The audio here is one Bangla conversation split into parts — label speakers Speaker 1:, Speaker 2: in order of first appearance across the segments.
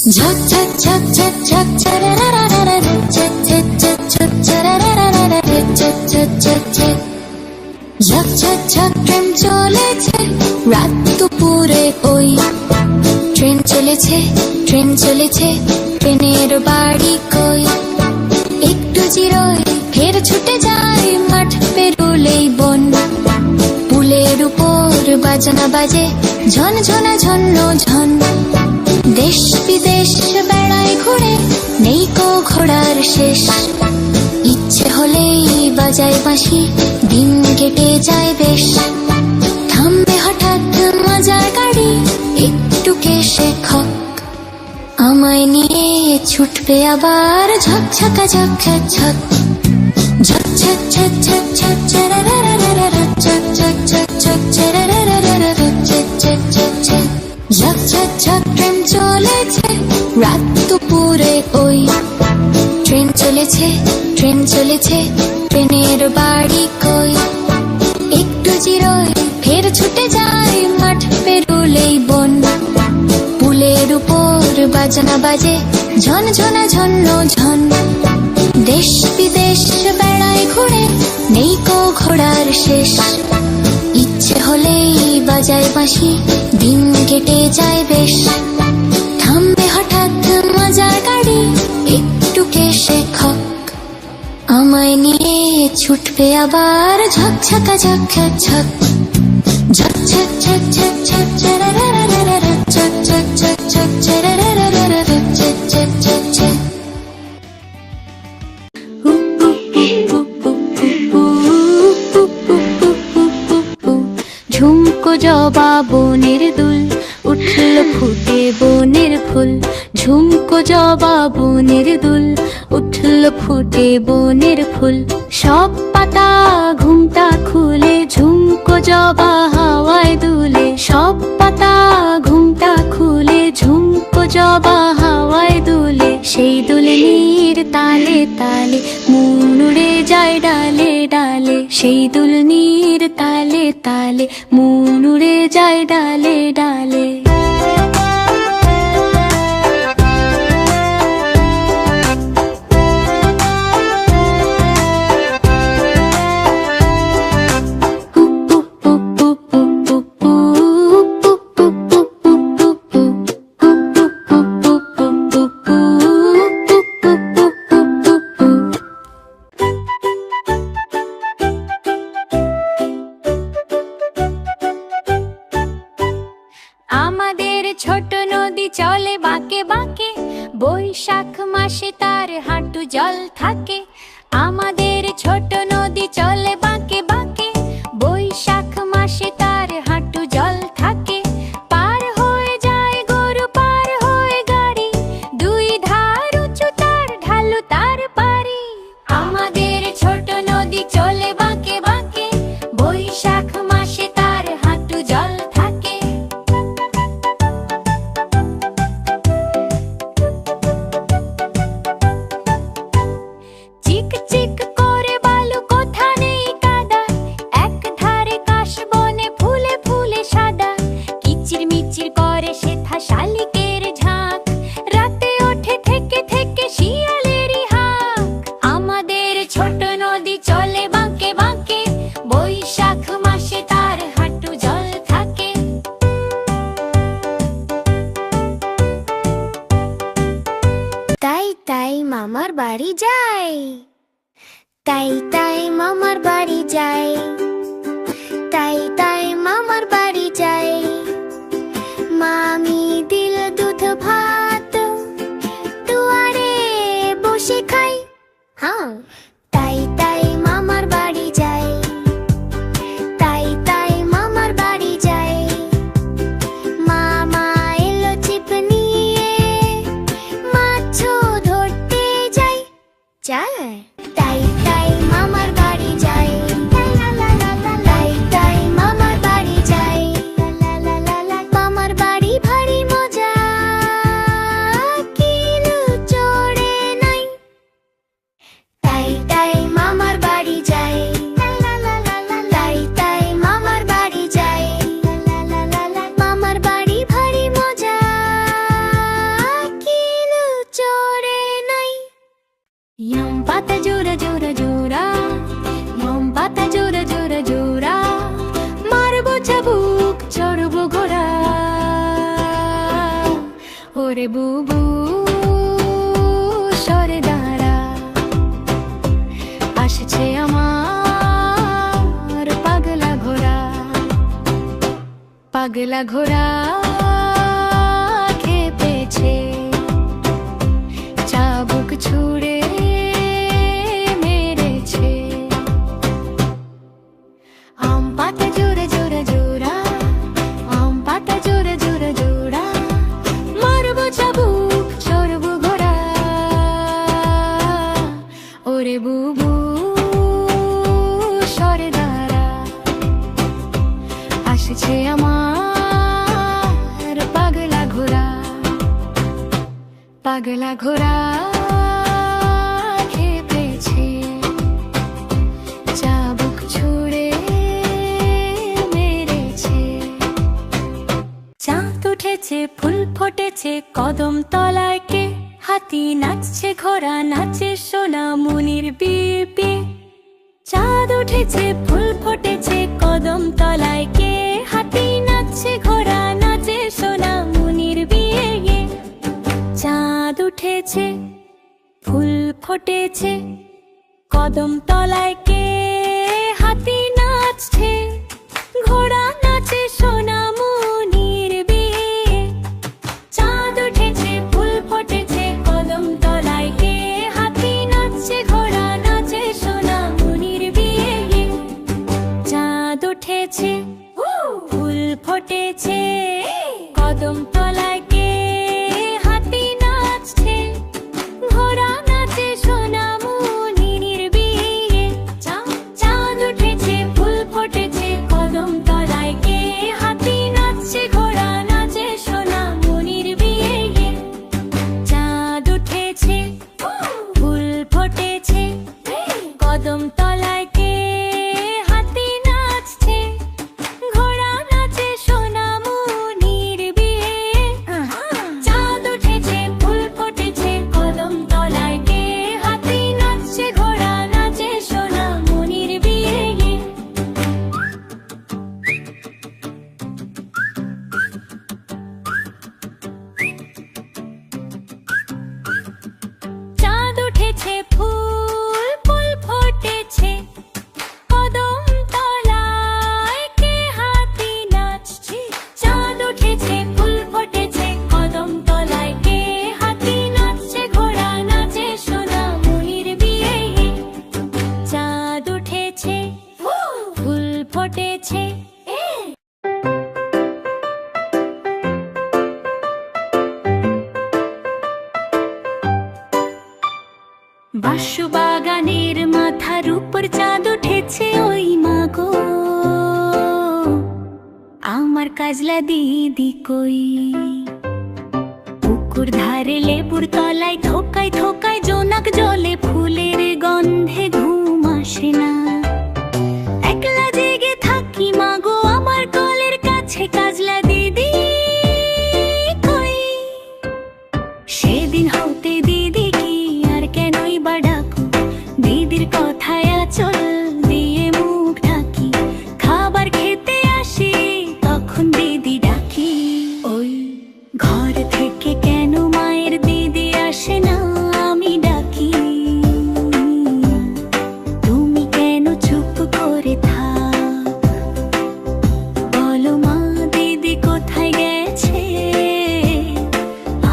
Speaker 1: ঝক ঝক ঝক ঝক ঝক ঝরারারারা ঝক ঝক ঝক ঝক ঝরারারারা ঝক ঝক ঝক ঝক ঝক ঝক ঝক ট্রেন চলেছে রাত দুপুরে ওই ট্রেন চলেছে ট্রেনের বাড়ি কই একটু জিরোই ফের ছুটে যায় মাঠ পেরুলেই বন পুলের উপর বাজনা বাজে ঝন ঝনা ঝন্ন ঝন দেশ বিদেশ বেড়ায় ঘুরে নেই কো ঘোড়ার শেষ ইচ্ছে হলেই বাজায় বাঁশি দিন কেটে যায় বেশ থামবে হঠাৎ মজার গাড়ি একটু কেশে খক আমায় নিয়ে ছুটবে আবার ঝক ঝকা ঝক ঝক ঝক ঝক ঝক ঝক ঝক ঝক ঝরারারারা ঝক ঝক ঝক ঝক ঝরারারারা ঝক ঝক ঝক ঝক ঝক ঝক ঝক ট্রেন চলেছে রাত দুপুরে ওই ট্রেন চলেছে ট্রেনের বাড়ি কই একটু জিরোই ফের ছুটে যায় মাঠ পেরুলেই বন পুলের উপর বাজনা বাজে ঝন ঝনা ঝন্ন ঝন দেশ বিদেশ বেড়ায় ঘুরে নেই কো ঘোড়ার শেষ ইচ্ছে হলেই বাজায় বাঁশি দিন কেটে যায় বেশ থামবে হঠাৎ মজার গাড়ি একটু কেশে খক আমায় নিয়ে ছুটবে আবার ঝক ঝকা ঝক ঝক ঝক ঝক ঝক ঝক ঝক ঝক ঝরারারারা ঝক ঝক ঝক ঝক ঝরারারারা ঝক ঝক ঝক ঝক
Speaker 2: ঝুমকো জবা বনের দুল উঠল ফুটে বনের ফুল ঝুমকো জবা বনের দুল উঠল ফুটে বনের ফুল সব পাতা ঘুমটা খুলে ঝুমকো জবা হাওয়ায় দুলে সব পাতা ঘুমটা খুলে ঝুমকো জবা হাওয়ায় দুলে সেই দুলনির তালে তালে মন উড়ে যায় ডালে ডালে সেই দুলনির তালে তালে মন উড়ে যায় ডালে ডালে
Speaker 3: আমাদের ছোট নদী চলে বাঁকে বাঁকে বৈশাখ মাসে তার হাঁটু জল থাকে আমাদের ছোট নদী চলে বাঁকে বাঁকে বৈশাখ মাসে তার হাঁটু জল থাকে পার হয়ে যায় গরু পার হয়ে গাড়ি দুই ধার উঁচু তার ঢালু তার পারি আমাদের ছোট নদী চলে বাঁকে বাঁকে বৈশাখ মাসে তার হাঁটু জল থাকে চিক চিক করে বালু কোথা নেই কাদা এক ধারে কাশ বনে ফুলে ফুলে সাদা কিচির মিচির করে সেথা শালিকের ঝাঁক রাতে ওঠে থেকে থেকে শিয়ালেরই হাঁক আমাদের ছোট নদী চলে বাঁকে বাঁকে বৈশাখ মাসে তার হাঁটু জল থাকে
Speaker 2: তাই তাই মামার বাড়ি যাই তাই তাই মামার বাড়ি যাই তাই তাই মামার বাড়ি যাই মামি দিল দুধ ভাত দুয়ারে বসে খাই হ্যাঁ তাই তাই মামার বাড়ি যাই তাই তাই মামার বাড়ি যাই মামা এলো ছিপ নিয়ে মাছও ধরতে যাই যায় তাই তাই মামার বাড়ি যাই তাই তাই মামার বাড়ি যাই
Speaker 3: ওরে বুবু সরে দাঁড়া, আসছে আমার পাগলা ঘোড়া। পাগলা ঘোড়া খেপেছে, চাবুক ছুঁড়ে মেরেছে। আম পাতা জোরে জোরে জোড়া, আম পাতা জোরে জোরে জোড়া, মারবো চাবুক ছড়বো ঘোড়া। ওরে বুবু সরে দাঁড়া, আসছে আমার পাগলা ঘোড়া। পাগলা ঘোড়া খেপেছে, চাবুক ছুঁড়ে মেরেছে। চাঁদ উঠেছে, ফুল ফুটেছে, কদম তলায় কে? হাতি নাচছে, ঘোড়া নাচে, সোনা মুনির বিপি। চাঁদ উঠেছে, ফুল ফুটেছে, কদম তলায় কে? হাতি নাচছে, ঘোড়া নাচে, সোনা মুনির বিয়ে। চাঁদ উঠেছে, ফুল ফুটেছে, কদম তলায় কে? হাতি নাচছে, ঘোড়া নাচে, সোনা মুনির বিয়ে। চাঁদ উঠেছে, ফুল ফুটেছে, কদম তলায় কে? হাতি নাচছে, ঘোড়া নাচে, সোনা মুনির বিয়ে। চাঁদ উঠেছে, ফুল ফুটেছে, কদম তলায় কে? হাতি নাচছে, ঘোড়া নাচে, সোনা মুনির বিয়ে। চাঁদ উঠেছে, ফুল ফুটেছে, কদম তলায় কে? হাতি নাচছে, ঘোড়া নাচে, সোনা মুনির বিয়ে। চাঁদ উঠেছে, ফুল ফুটেছে, কদম তলায় কে? হাতি নাচছে, ঘোড়া নাচে, সোনা মুনির বিয়ে। চাঁদ উঠেছে, ফুল ফুটেছে, কদম তলায় কে? হাতি নাচছে, ঘোড়া নাচে, সোনা মুনির বিয়ে। চাঁদ উঠেছে, ফুল ফুল ফুটেছে, কদম তলায় কে? হাতি নাচছে। চাঁদ উঠেছে, ফুল ফুটেছে, কদম তলায় কে? হাতি নাচছে, ঘোড়া নাচে, সোনা মুনির বিয়ে। চাঁদ উঠেছে, ফুল ফুটেছে। বাঁশু বাগানের মাথার উপর চাঁদ উঠেছে, ওই মাগো আমার কাজলা দিদি কই? পুকুর ধারে লেবুর তলায় থোকায় থোকায় জোনাক জলে, ফুলের গন্ধে ঘুম আসে না। একলা জেগে থাকি মাগো আমার কলের কাছে, কাজলা দিদি কই? সেদিন হতে দিদি কি আর কেনই বা ডাকো? দিদির কথায় আঁচল দিয়ে মুখ ঢাকি, খাবার খেতে আসি তখন দিদি ডাকি। ওই ঘর থেকে কেন মায়ের দিদি আসে না, আমি ডাকি। তুমি কেন চুপ করে থাক, বলো মা দিদি কোথায় গেছে,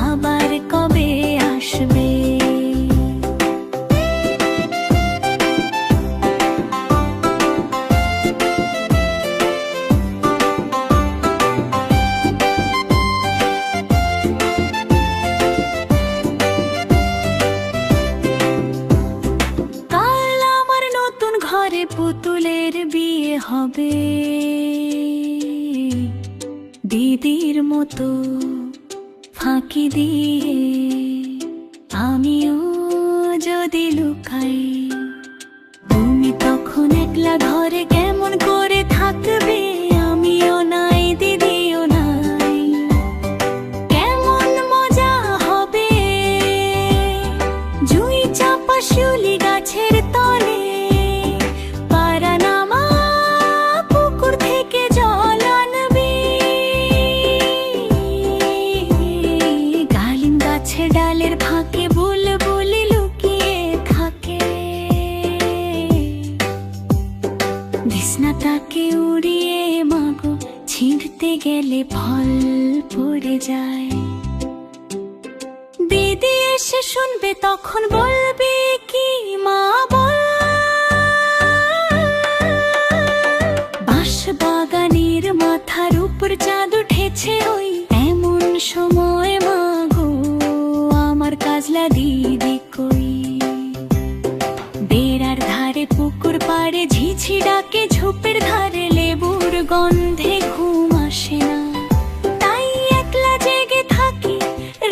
Speaker 3: আবার কবে আসবে? কাল আমার নতুন ঘরে পুতুলের বিয়ে হবে, দিদির মতো ফাঁকি দিয়ে আমিও যদি লুকাই। তুমি তখন একলা ঘরে কেমন করে থাকবে, আমিও নাই দিদিও নাই। কেমন মজা হবে জুই চাপা শিউলি গাছের তলে, পারা নামা পুকুর থেকে জল আনবে।
Speaker 2: ফুলের ফাঁকে বুলবুলি লুকিয়ে থাকে। বিছনাটাকে উড়িয়ে মাগো ছিঁড়তে গেলে ফল পড়ে যায়। দিদি এসে শুনবে তখন বলবে কি মা বল। বাঁশ বাগানের মাথার উপর চাঁদ উঠেছে ওই এমন সময় মাগো আমার কাজলা দিদি কই। বেড়ার ধারে পুকুর পাড়ে ঝিঝি ডাকে, ঝোপের ধারে লেবুর গন্ধে ঘুম আসে না। তাই একলা জেগে থাকি,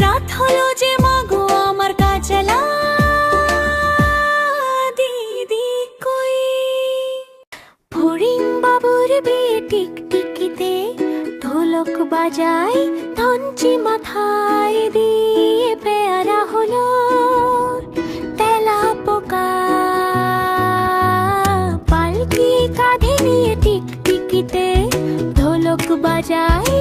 Speaker 2: রাত হলো যে মাগো আমার কাজলা দিদি কই। ফড়িং বাবুর বিয়ে টিকটিকিতে ঢোলক বাজায়, ধনচি মাথায় দিয়ে পেয়ারা হলো তেলা পোকা। পালকি কাঁধে নিয়ে টিকটিকিতে ঢোলক বাজায়,